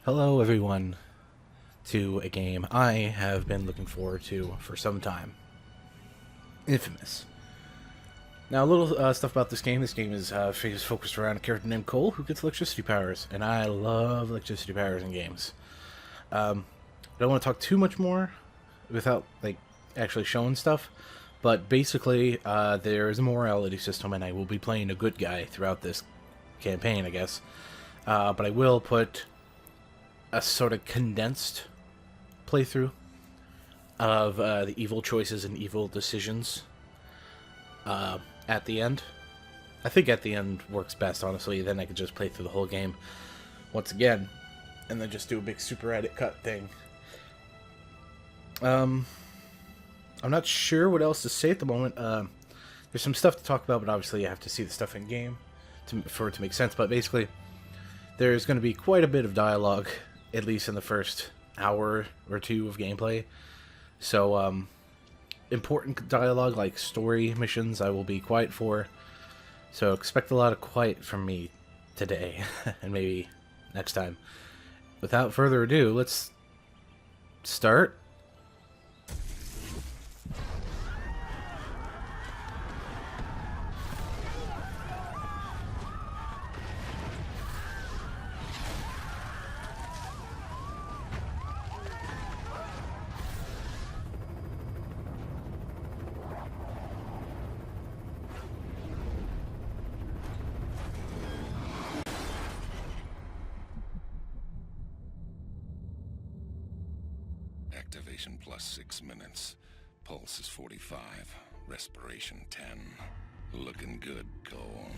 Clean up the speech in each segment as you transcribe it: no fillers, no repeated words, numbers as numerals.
Hello everyone to a game I have been looking forward to for some time. InFamous. Now a little stuff about this game. This game is focused around a character named Cole who gets electricity powers, and I love electricity powers in games. I don't want to talk too much more without actually showing stuff, but basically there is a morality system and I will be playing a good guy throughout this campaign, I guess. But I will put a sort of condensed playthrough of the evil choices and evil decisions at the end. I think at the end works best, honestly. Then I could just play through the whole game once again and then just do a big super edit cut thing. I'm not sure what else to say at the moment. There's some stuff to talk about, but obviously you have to see the stuff in game for it to make sense. But basically, there's going to be quite a bit of dialogue, at least in the first hour or two of gameplay. So, important dialogue like story missions I will be quiet for. So expect a lot of quiet from me today, and maybe next time. Without further ado, let's start. Activation plus 6 minutes. Pulse is 45. Respiration 10. Looking good, Cole.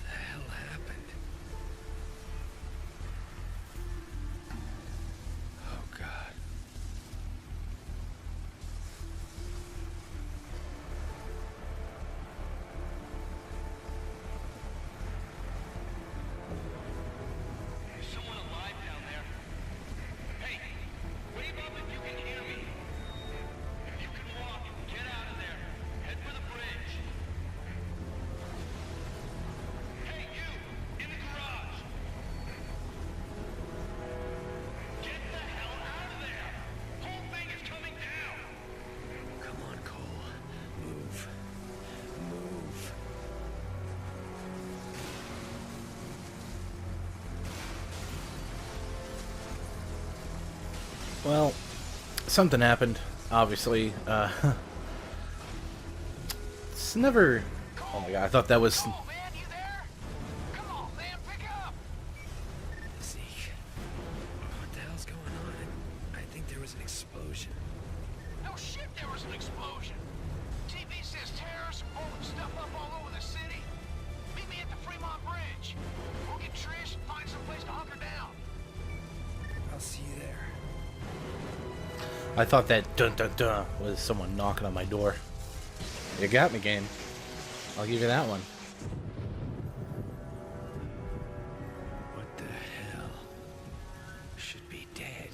The hell happened? Oh, God. Someone alive down there. Hey, wave up if you can hear me. If you can walk, get out of there. Head for the bridge. Hey, you! In the garage! Get the hell out of there! Whole thing is coming down! Come on, Cole. Move. Move. Well, something happened, obviously. It's never... Oh my god, I thought that was... Oh, man, you there? Come on, man, pick up! Zeke. What the hell's going on? I think there was an explosion. No shit, there was an explosion. TV says terrorists are blowing stuff up all over the city. Meet me at the Fremont Bridge. We'll get Trish and find some place to hunker down. I'll see you there. I thought that dun-dun-dun was someone knocking on my door. You got me, game. I'll give you that one. What the hell? Should be dead.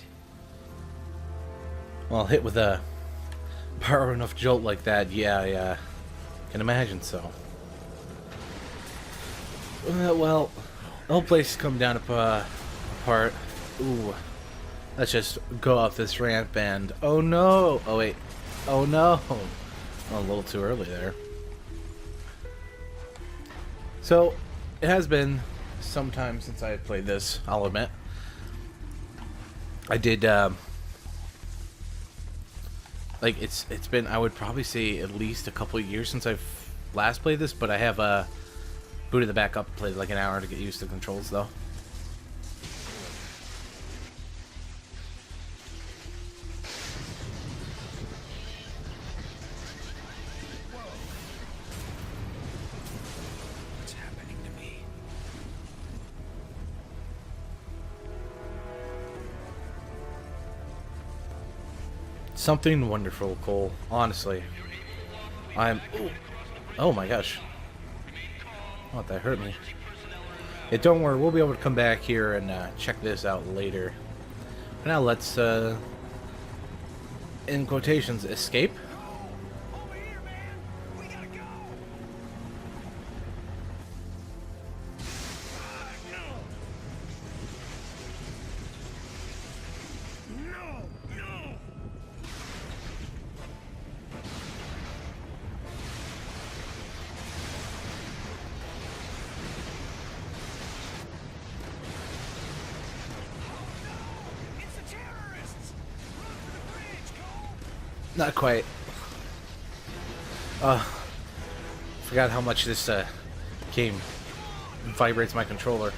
Well, hit with a power enough jolt like that, yeah, can imagine so. Well, the whole place has come down apart. Ooh. Let's just go off this ramp and... Oh no! Oh wait. Oh no! Oh, a little too early there. So, it has been some time since I played this, I'll admit. I did, like, it's been, I would probably say, at least a couple of years since I've last played this, but I have, booted it back up, played like an hour to get used to the controls, though. What's happening to me? Something wonderful, Cole. Honestly. I'm... Ooh. Oh my gosh. Oh, that hurt me. Yeah, don't worry, we'll be able to come back here and check this out later. For now, let's, in quotations, escape. Over here, man! We gotta go! Not quite. Forgot how much this game vibrates my controller.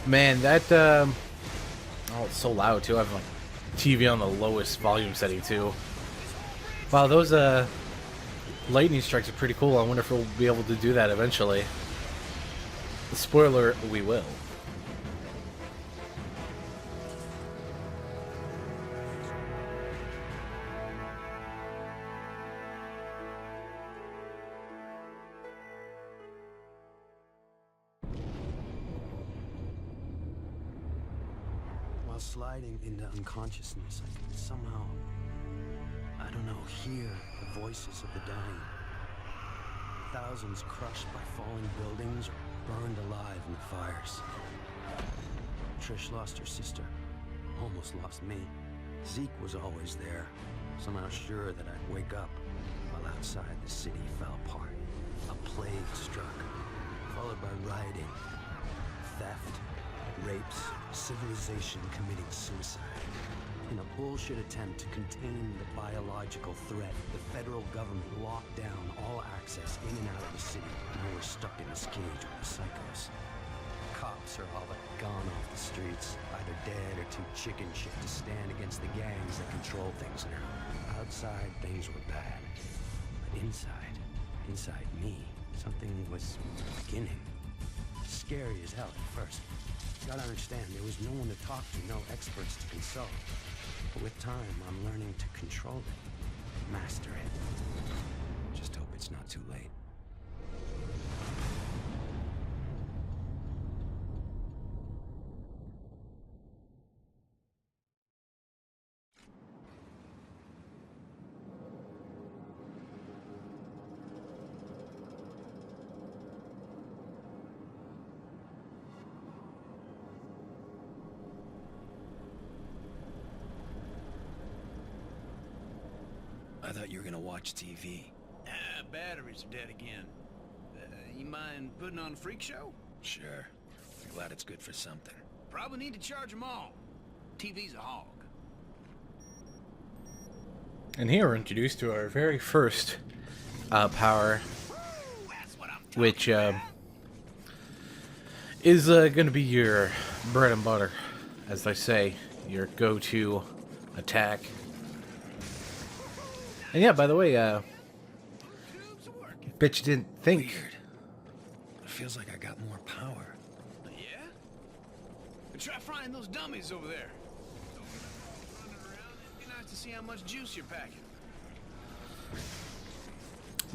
Man, that oh, it's so loud too. I have my TV on the lowest volume setting too. Wow, those lightning strikes are pretty cool. I wonder if we'll be able to do that eventually. Spoiler, we will. While sliding into unconsciousness, I could somehow, I don't know, hear the voices of the dying. Thousands crushed by falling buildings or burned alive in the fires. Trish lost her sister, almost lost me. Zeke was always there, somehow sure that I'd wake up, while outside the city fell apart. A plague struck, followed by rioting, theft, rapes, civilization committing suicide. In a bullshit attempt to contain the biological threat, the federal government locked down all access in and out of the city. Now we're stuck in this cage with the psychos. Cops are all but gone off the streets, either dead or too chicken shit to stand against the gangs that control things now. Outside, things were bad. But inside me, something was beginning. Scary as hell at first. Gotta understand, there was no one to talk to, no experts to consult. But with time, I'm learning to control it, master it. Just hope it's not too late. I thought you were gonna watch TV. Batteries are dead again. You mind putting on a freak show? Sure. I'm glad it's good for something. Probably need to charge them all. TV's a hog. And here we're introduced to our very first power, which is going to be your bread and butter, as they say, your go-to attack. And yeah, by the way, bet you didn't think. Weird. It feels like I got more power. Yeah? Try frying those dummies over there. Running around, it'd be nice to see how much juice you're packing.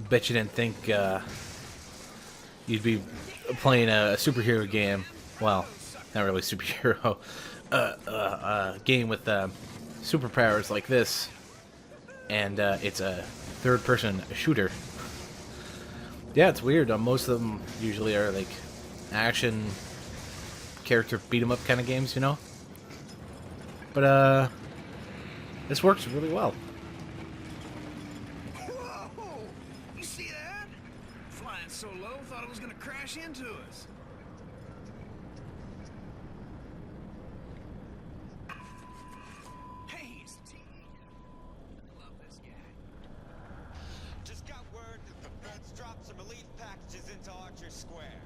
Bet you didn't think you'd be playing a superhero game. Well, not really superhero. Game with superpowers like this. And it's a third-person shooter. Yeah, it's weird. Most of them usually are like action, character beat-em-up kind of games, you know? But this works really well. Whoa! You see that? Flying so low, thought it was gonna crash into us. Hey, it's the TV. I love this guy. Just got word that the feds dropped some relief packages into Archer Square.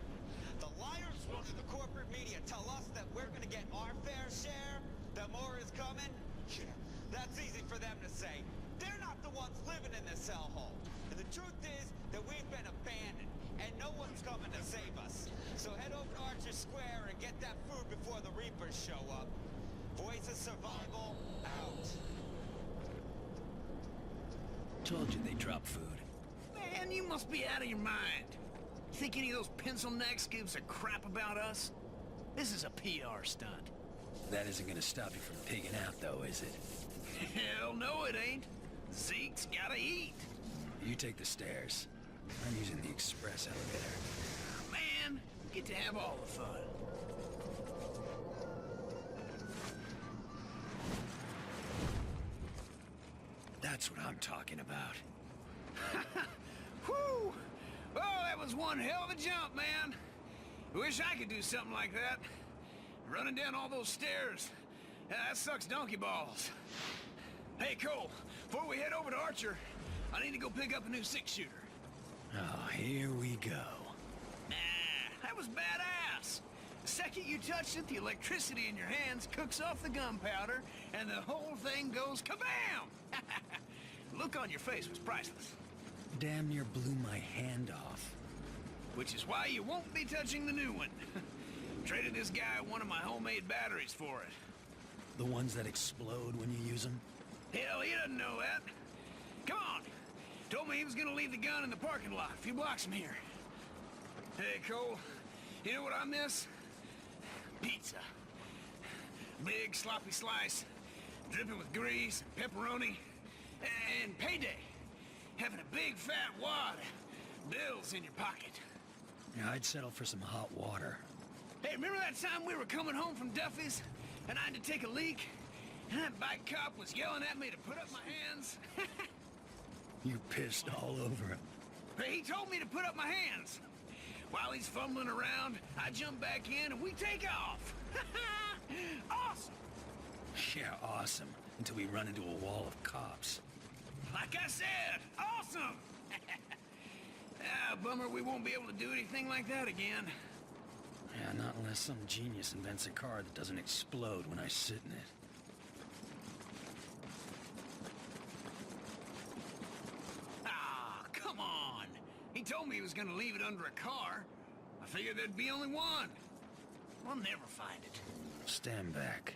The liars running the corporate media tell us that we're gonna get our fair share, that more is coming. Yeah, that's easy for them to say. They're not the ones living in this hellhole. And the truth is that we've been abandoned, and no one's coming to save us. So head over to Archer Square and get that food before the Reapers show up. Voice of survival, out. Told you they drop food. Man, you must be out of your mind. Think any of those pencil necks gives a crap about us? This is a PR stunt. That isn't gonna stop you from pigging out, though, is it? Hell no, it ain't. Zeke's gotta eat. You take the stairs. I'm using the express elevator. Man, you get to have all the fun. That's what I'm talking about. Whew! Oh, that was one hell of a jump, man. Wish I could do something like that. Running down all those stairs. That sucks donkey balls. Hey, Cole, before we head over to Archer, I need to go pick up a new six-shooter. Oh, here we go. Nah, that was badass. The second you touch it, the electricity in your hands cooks off the gunpowder, and the whole thing goes kabam! The look on your face was priceless. Damn near blew my hand off. Which is why you won't be touching the new one. Traded this guy one of my homemade batteries for it. The ones that explode when you use them? Hell, he doesn't know that. Come on. Told me he was gonna leave the gun in the parking lot a few blocks from here. Hey, Cole, you know what I miss? Pizza. Big, sloppy slice, dripping with grease and pepperoni. And payday. Having a big, fat wad of bills in your pocket. Yeah, I'd settle for some hot water. Hey, remember that time we were coming home from Duffy's, and I had to take a leak? And that bike cop was yelling at me to put up my hands? You pissed all over him. Hey, he told me to put up my hands. While he's fumbling around, I jump back in and we take off. Awesome! Yeah, awesome. Until we run into a wall of cops. Like I said, awesome! Bummer we won't be able to do anything like that again. Yeah, not unless some genius invents a car that doesn't explode when I sit in it. Ah, come on! He told me he was gonna leave it under a car. I figured there'd be only one. We'll never find it. Stand back.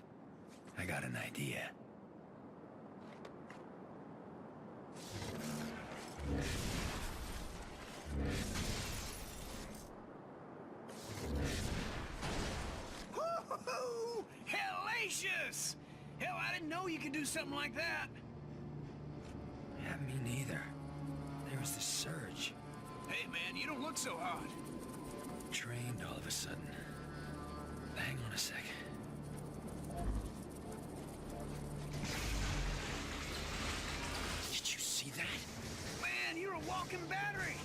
I got an idea. Woo-hoo-hoo! Hellacious! Hell, I didn't know you could do something like that. Yeah, me neither. There was this surge. Hey, man, you don't look so hot. Trained all of a sudden. Hang on a sec. Did you see that? Man, you're a walking battery.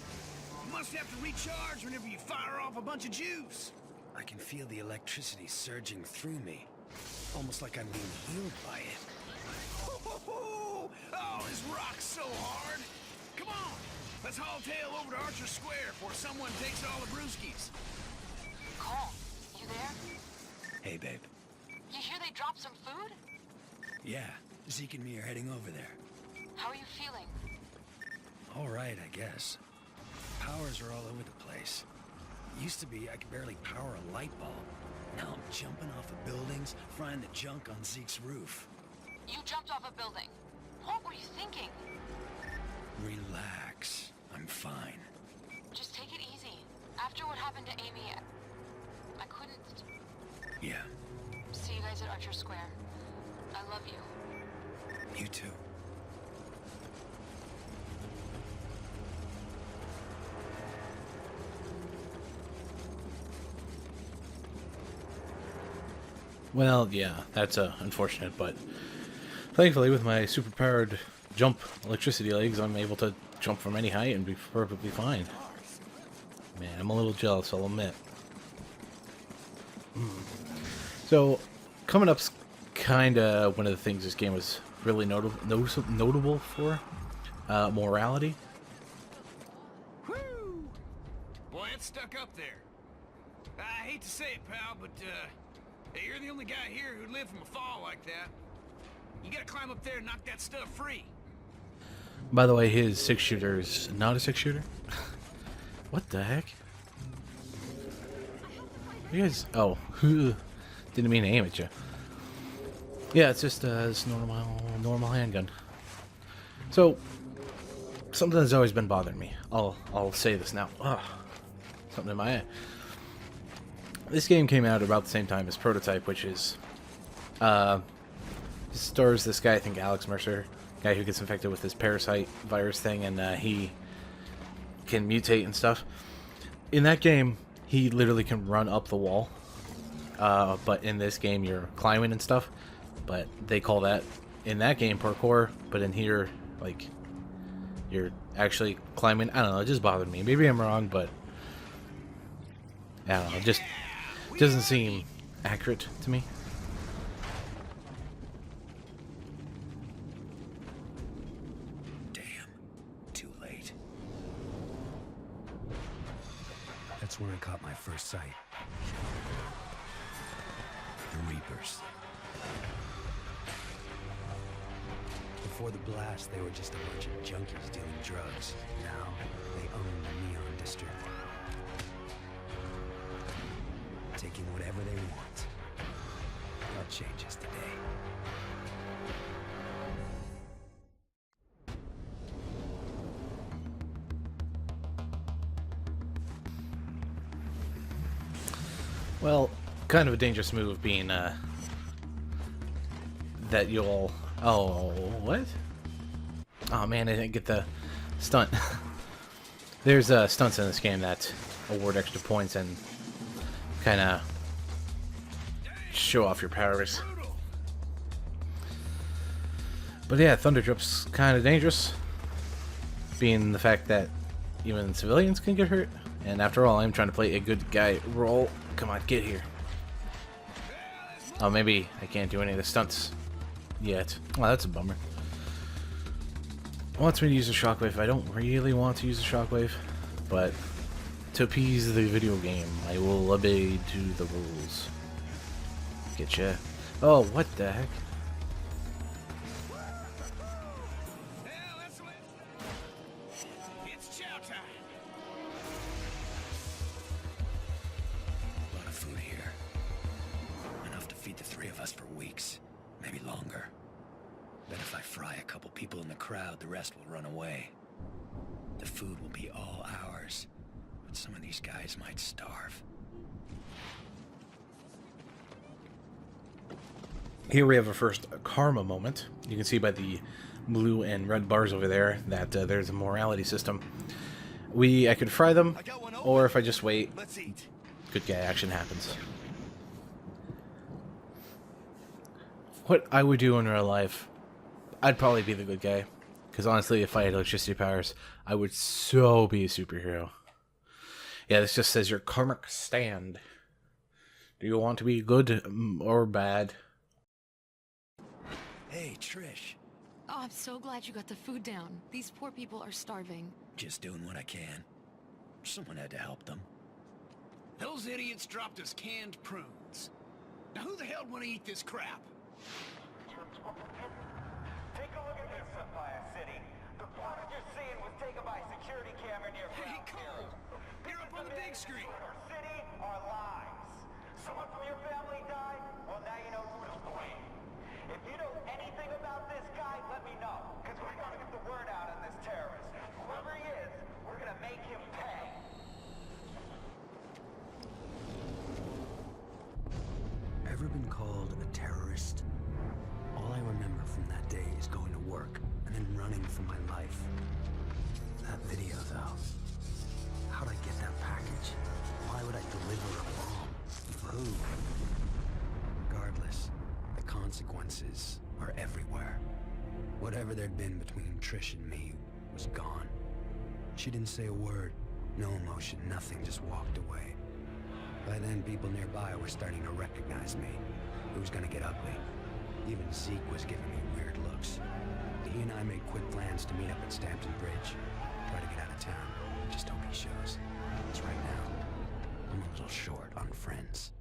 You must have to recharge whenever you fire off a bunch of juice. I can feel the electricity surging through me. Almost like I'm being healed by it. Oh, this rocks so hard. Come on, let's haul tail over to Archer Square before someone takes all the brewskis. Cole, you there? Hey, babe. You hear they dropped some food? Yeah, Zeke and me are heading over there. How are you feeling? All right, I guess. Powers are all over the place. Used to be I could barely power a light bulb. Now I'm jumping off of buildings, frying the junk on Zeke's roof. You jumped off a building. What were you thinking? Relax. I'm fine. Just take it easy. After what happened to Amy, I couldn't... Yeah, See you guys at Archer Square. I love you. you too. Well, yeah, that's unfortunate, but thankfully with my super-powered jump electricity legs, I'm able to jump from any height and be perfectly fine. Man, I'm a little jealous, I'll admit. So, coming up's kind of one of the things this game was really notable for, morality. Woo! Boy, it's stuck up there. I hate to say it, pal, but, hey, you're the only guy here who'd live from a fall like that. You gotta climb up there and knock that stuff free. By the way, his six-shooter's not a six-shooter? What the heck? You guys... Oh. Didn't mean to aim at you. Yeah, it's just this normal handgun. So, something that's always been bothering me. I'll say this now. Ugh. Something in my eye. This game came out about the same time as Prototype, which is... it stars this guy, I think Alex Mercer, guy who gets infected with this parasite virus thing, and he can mutate and stuff. In that game, he literally can run up the wall. But in this game, you're climbing and stuff. But they call that, in that game, parkour. But in here, like, you're actually climbing. I don't know, it just bothered me. Maybe I'm wrong, but... I don't know, it just doesn't seem accurate to me. That's when I caught my first sight. The Reapers. Before the blast, they were just a bunch of junkies dealing drugs. Now, they own the Neon District. Taking whatever they want. That changes today. Well, kind of a dangerous move being, that you'll... Oh, what? Oh man, I didn't get the stunt. There's, stunts in this game that award extra points and kind of show off your powers. But yeah, Thunder Drip's kind of dangerous, being the fact that even civilians can get hurt. And after all, I'm trying to play a good guy role. Come on, get here. Oh, maybe I can't do any of the stunts yet. Oh, that's a bummer. It wants me to use a shockwave. I don't really want to use a shockwave, but to appease the video game, I will obey to the rules. Getcha. Oh, what the heck? It's chow time. A lot of food here. Enough to feed the three of us for weeks, maybe longer. Bet if I fry a couple people in the crowd, the rest will run away. The food will be all ours, but some of these guys might starve. Here we have a first karma moment. You can see by the blue and red bars over there that there's a morality system. I could fry them, or if I just wait, good guy action happens. What I would do in real life, I'd probably be the good guy. Because honestly, if I had electricity powers, I would so be a superhero. Yeah, this just says your karmic stand. Do you want to be good or bad? Hey, Trish. Oh, I'm so glad you got the food down. These poor people are starving. Just doing what I can. Someone had to help them. Those idiots dropped us canned prunes. Now who the hell would want to eat this crap? Take a look at this Sapphire City. The footage you're seeing was taken by a security camera near Hey, Cole! You're up on the big screen! Our city, our lives. Someone from your family died? Well, now you know who to blame. If you know anything about this guy, let me know. Because we're gonna get the word out on this terrorist. Whoever he is, we're gonna make him pay. Ever been called a terrorist? All I remember from that day is going to work and then running for my life. That video, though. How'd I get that package? Why would I deliver a bomb? For who? Regardless, the consequences are everywhere. Whatever there'd been between Trish and me was gone. She didn't say a word, no emotion, nothing, just walked away. By then, people nearby were starting to recognize me. It was gonna get ugly. Even Zeke was giving me weird looks. He and I made quick plans to meet up at Stampton Bridge. Try to get out of town. Just hope he shows. Because right now, I'm a little short on friends.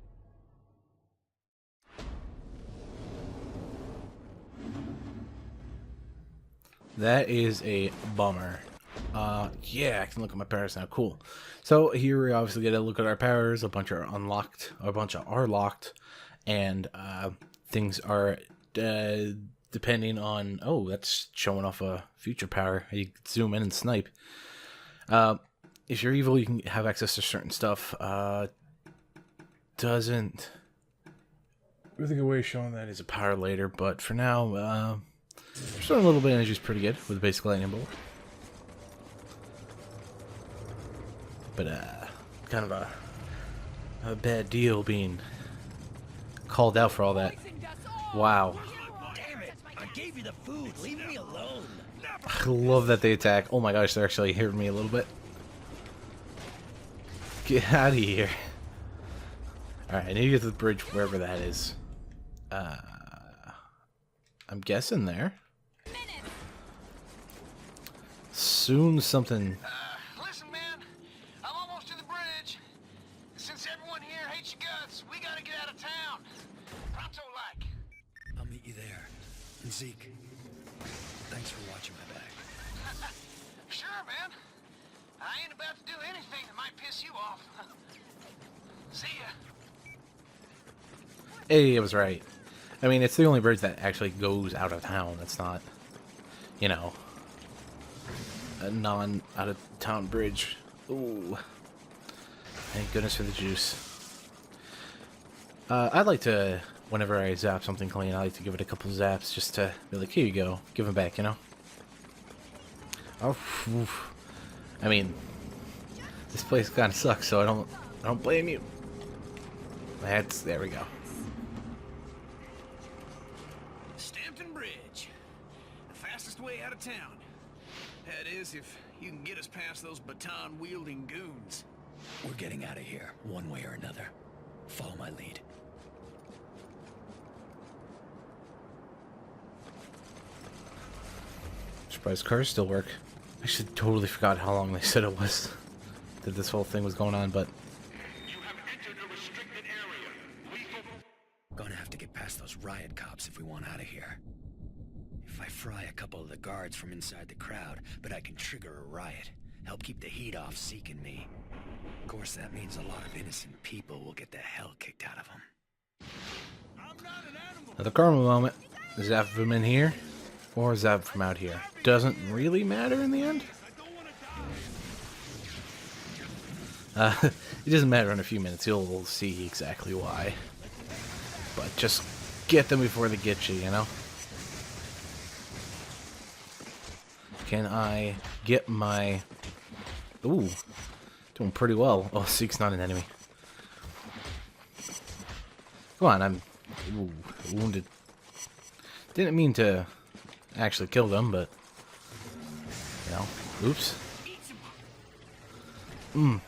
That is a bummer. Yeah, I can look at my powers now. Cool. So here we obviously get a look at our powers. A bunch are unlocked. A bunch are locked. And things are depending on... Oh, that's showing off a future power. You can zoom in and snipe. If you're evil, you can have access to certain stuff. Doesn't... really good way of showing that is a power later. But for now, showing a little bit of energy is pretty good with the basic lightning bolt. But kind of a bad deal being called out for all that. Wow. Damn it! I gave you the food. Leave me alone. I love that they attack. Oh my gosh, they're actually hitting me a little bit. Get out of here. Alright, I need to get to the bridge wherever that is. I'm guessing there. Soon something... Listen, man. I'm almost to the bridge. I ain't about to do anything that might piss you off. See ya. Hey, I was right. I mean, it's the only bridge that actually goes out of town. It's not, you know, a non-out-of-town bridge. Ooh. Thank goodness for the juice. I'd like to, whenever I zap something clean, I like to give it a couple zaps just to be like, here you go, give them back, you know? Oh, oof. I mean, this place kind of sucks, so I don't blame you. There we go. Stampton Bridge. The fastest way out of town. That is, if you can get us past those baton-wielding goons. We're getting out of here, one way or another. Follow my lead. Surprised cars still work. I actually totally forgot how long they said it was that this whole thing was going on, but You have entered a restricted area. Lethal. Gonna have to get past those riot cops if we want out of here. If I fry a couple of the guards from inside the crowd, but I can trigger a riot. Help keep the heat off Zeke and me. Of course, that means a lot of innocent people will get the hell kicked out of them. another karma moment. Is that from in here? Or is that from out here? Doesn't really matter in the end. It doesn't matter in a few minutes. You'll see exactly why. But just get them before they get you, you know? Can I get my... Ooh. Doing pretty well. Oh, Zeke's not an enemy. Come on, I'm... Ooh, wounded. Didn't mean to actually kill them, but... You know, oops. I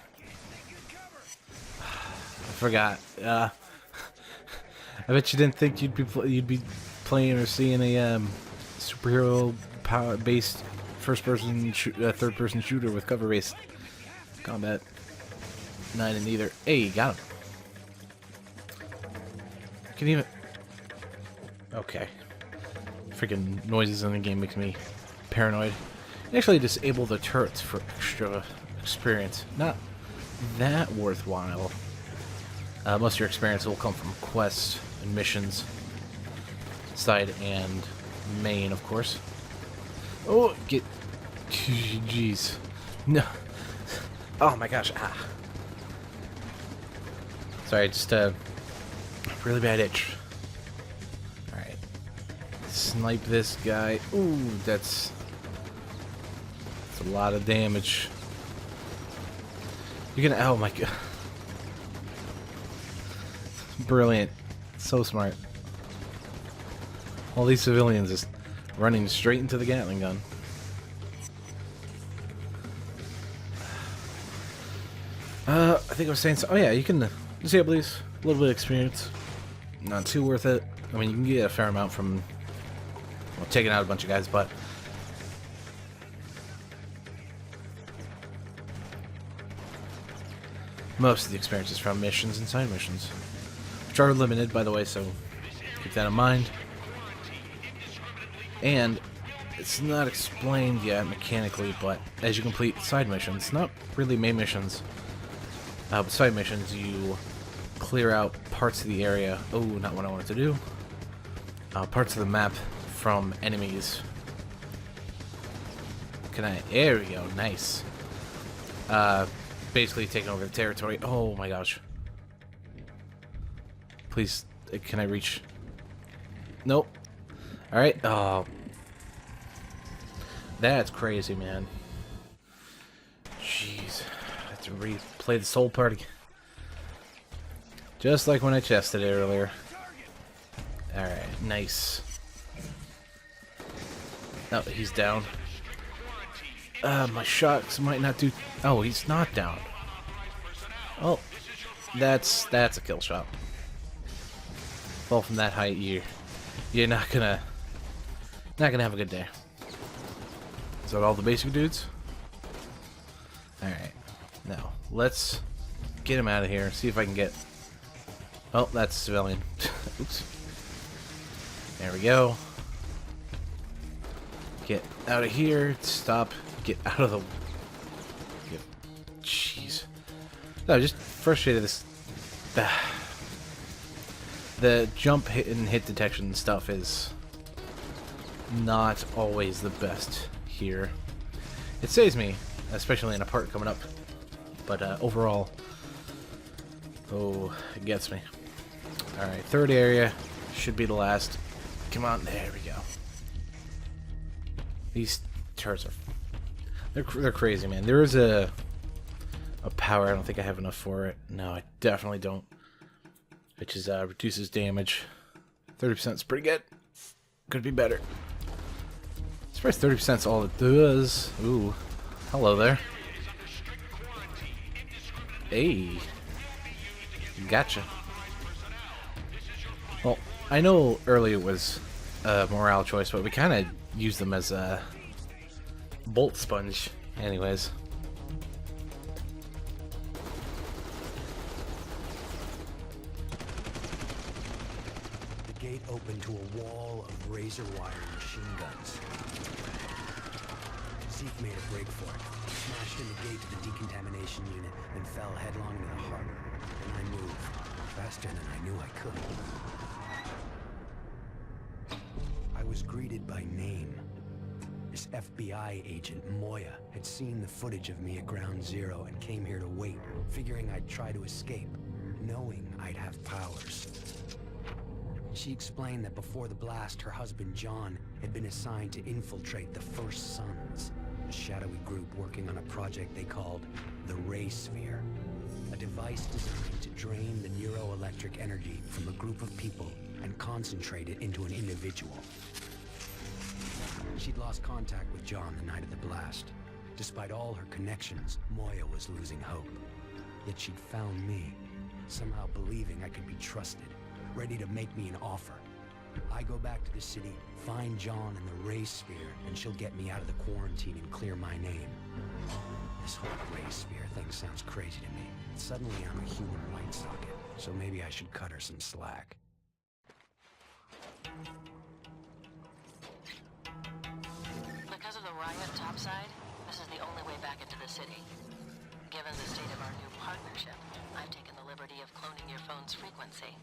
forgot. I bet you didn't think you'd be playing or seeing a superhero power-based first-person, third-person shooter with cover-based combat. Not in either. Hey, got him. Can even. Okay. Freaking noises in the game makes me paranoid. Actually, disable the turrets for extra experience. Not that worthwhile. Most of your experience will come from quests and missions, side and main, of course. Oh, get... Jeez. No. Oh my gosh. Ah. Sorry, just really bad itch. Alright. Snipe this guy. Ooh, that's a lot of damage. You're gonna... Oh my god. Brilliant. So smart. All these civilians just running straight into the Gatling gun. I think I was saying so. Oh yeah, you can disable these. A little bit of experience. Not too worth it. I mean, you can get a fair amount from, well, taking out a bunch of guys, but most of the experience is from missions and side missions, which are limited, by the way, so keep that in mind. And it's not explained yet mechanically, but as you complete side missions, not really main missions, but side missions, you clear out parts of the area. Oh, not what I wanted to do. Parts of the map from enemies. Can I? There we go. Nice. Basically taking over the territory. Oh my gosh. Please, can I reach? Nope. Alright. Oh. That's crazy, man. Jeez. I have to replay this whole party. Just like when I chested it earlier. Alright, nice. Oh, he's down. My shots might not do... Oh, he's not down. Oh, that's a kill shot. Fall from that height, you're not gonna have a good day. Is that all the basic dudes? Alright. Now, let's get him out of here. See if I can get... Oh, that's a civilian. Oops. There we go. Get out of here. Stop. Get out of the... jeez. No, just frustrated. The jump hit and hit detection stuff is not always the best here. It saves me, especially in a part coming up. But overall, oh, it gets me. Alright, third area. Should be the last. Come on, there we go. These turrets are... They're crazy, man. There is a power. I don't think I have enough for it. No, I definitely don't. Which is reduces damage. 30% is pretty good. Could be better. Surprised 30% is all it does. Ooh. Hello there. Hey. Gotcha. Well, I know earlier it was a morale choice, but we kind of use them as a bolt sponge anyways. The gate opened to a wall of razor wire machine guns. Zeke made a break for it, smashed in the gate to the decontamination unit, and fell headlong into the harbor. Then I moved, faster than I knew I could. I was greeted by name. This FBI agent, Moya, had seen the footage of me at Ground Zero and came here to wait, figuring I'd try to escape, knowing I'd have powers. She explained that before the blast, her husband John had been assigned to infiltrate the First Sons, a shadowy group working on a project they called the Ray Sphere, a device designed to drain the neuroelectric energy from a group of people and concentrate it into an individual. She'd lost contact with John the night of the blast. Despite all her connections, Moya was losing hope. Yet she'd found me, somehow believing I could be trusted, ready to make me an offer. I go back to the city, find John in the Ray Sphere, and she'll get me out of the quarantine and clear my name. This whole Ray Sphere thing sounds crazy to me. Suddenly I'm a human light socket, so maybe I should cut her some slack. Because of the riot topside, this is the only way back into the city. Given the state of our new partnership, I've taken the liberty of cloning your phone's frequency.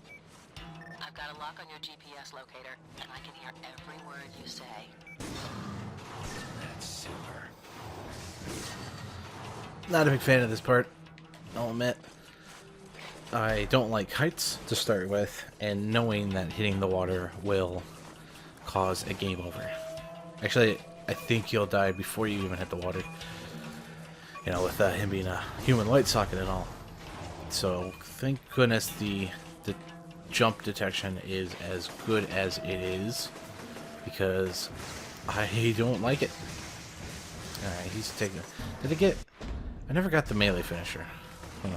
I've got a lock on your GPS locator, and I can hear every word you say. That's super. Not a big fan of this part, I'll admit. I don't like heights to start with, and knowing that hitting the water will cause a game over. Actually, I think you'll die before you even hit the water. You know, with him being a human light socket and all. So, thank goodness the jump detection is as good as it is, because I don't like it. Alright, he's taking... Did I get... I never got the melee finisher. Huh.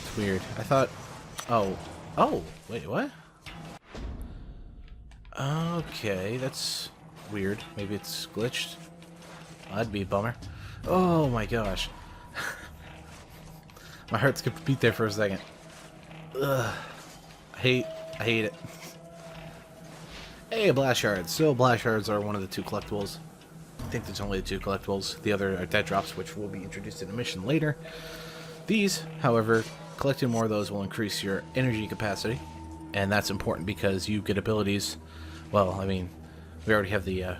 It's weird. I thought... Oh. Oh! Wait, what? Okay, that's weird. Maybe it's glitched. That'd be a bummer. Oh my gosh. My heart skipped a beat there for a second. Ugh. I hate it. Hey, blast shards. So blast shards are one of the two collectibles. I think there's only 2 collectibles. The other are dead drops, which will be introduced in a mission later. These, however, collecting more of those will increase your energy capacity, and that's important because you get abilities. Well, I mean, we already have the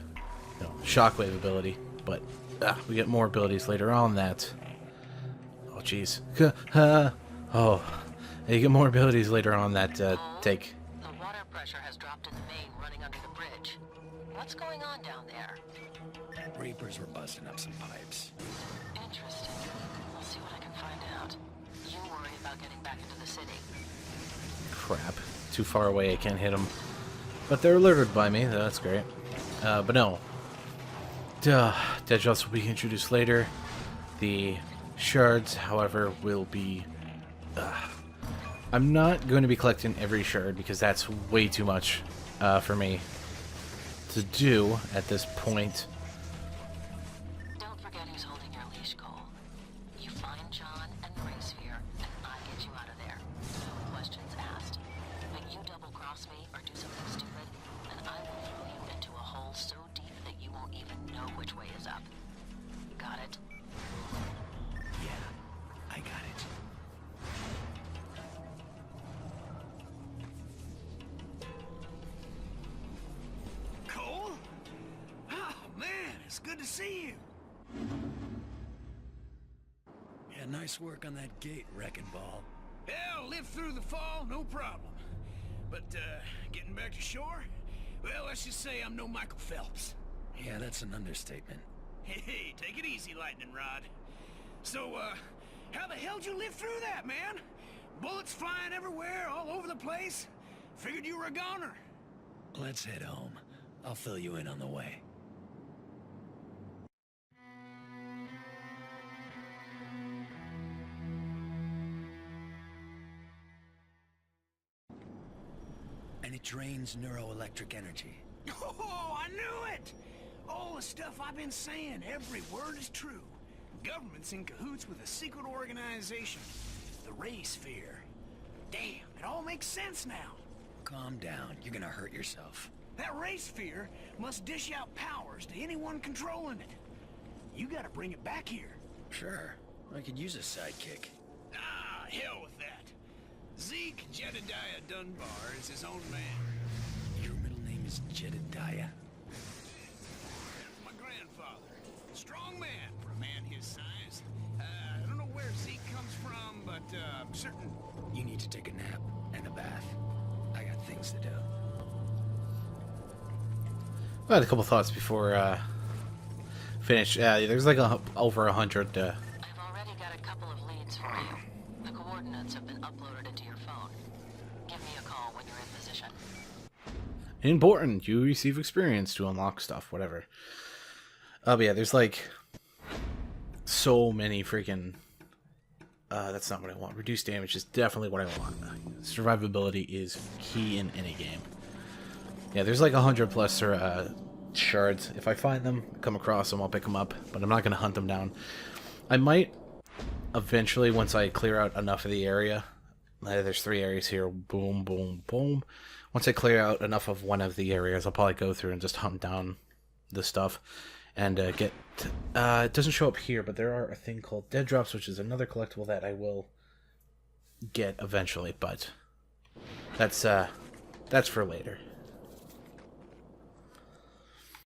shockwave ability, but we get more abilities later on that... Oh, jeez. Oh, you get more abilities later on that take... The water pressure has dropped in the main running under the bridge. What's going on down there? Reapers were busting up some pipes. Interesting. I'll see what I can find out. You worry about getting back into the city. Crap. Too far away, I can't hit them. But they're alerted by me, that's great. But no. Dead drops will be introduced later. The shards, however, will be... I'm not going to be collecting every shard because that's way too much for me to do at this point. Don't forget who's holding your leash, Cole. You find John and the Ray Sphere, and I get you out of there. No questions asked. But you double-cross me or do something stupid, and I will throw you into a hole so deep that you won't even know which way is up. Got it? It's good to see you. Yeah, nice work on that gate, Wrecking Ball. Hell, live through the fall, no problem. But, getting back to shore? Well, let's just say I'm no Michael Phelps. Yeah, that's an understatement. Hey, take it easy, Lightning Rod. So, how the hell'd you live through that, man? Bullets flying everywhere, all over the place? Figured you were a goner. Let's head home. I'll fill you in on the way. And it drains neuroelectric energy. Oh, I knew it! All the stuff I've been saying, every word is true. Government's in cahoots with a secret organization, the Ray Sphere. Damn, it all makes sense now. Calm down, you're gonna hurt yourself. That Ray Sphere must dish out powers to anyone controlling it. You gotta bring it back here. Sure, I could use a sidekick. Ah, hell with that. Zeke Jedediah Dunbar is his own man. Your middle name is Jedediah? That's my grandfather. Strong man for a man his size. I don't know where Zeke comes from, but I'm certain... You need to take a nap and a bath. I got things to do. I had a couple thoughts before finish. There's like over 100. I've already got a couple of leads for you. The coordinates have been uploaded into your phone. Give me a call when you're in position. Important. You receive experience to unlock stuff. Whatever. But yeah, there's like so many freaking. That's not what I want. Reduced damage is definitely what I want. Survivability is key in any game. Yeah, there's like 100 plus shards. If I find them, come across them, I'll pick them up. But I'm not going to hunt them down. I might eventually, once I clear out enough of the area. There's 3 areas here. Boom, boom, boom. Once I clear out enough of one of the areas, I'll probably go through and just hunt down the stuff. And get... it doesn't show up here, but there are a thing called dead drops, which is another collectible that I will get eventually. But that's for later.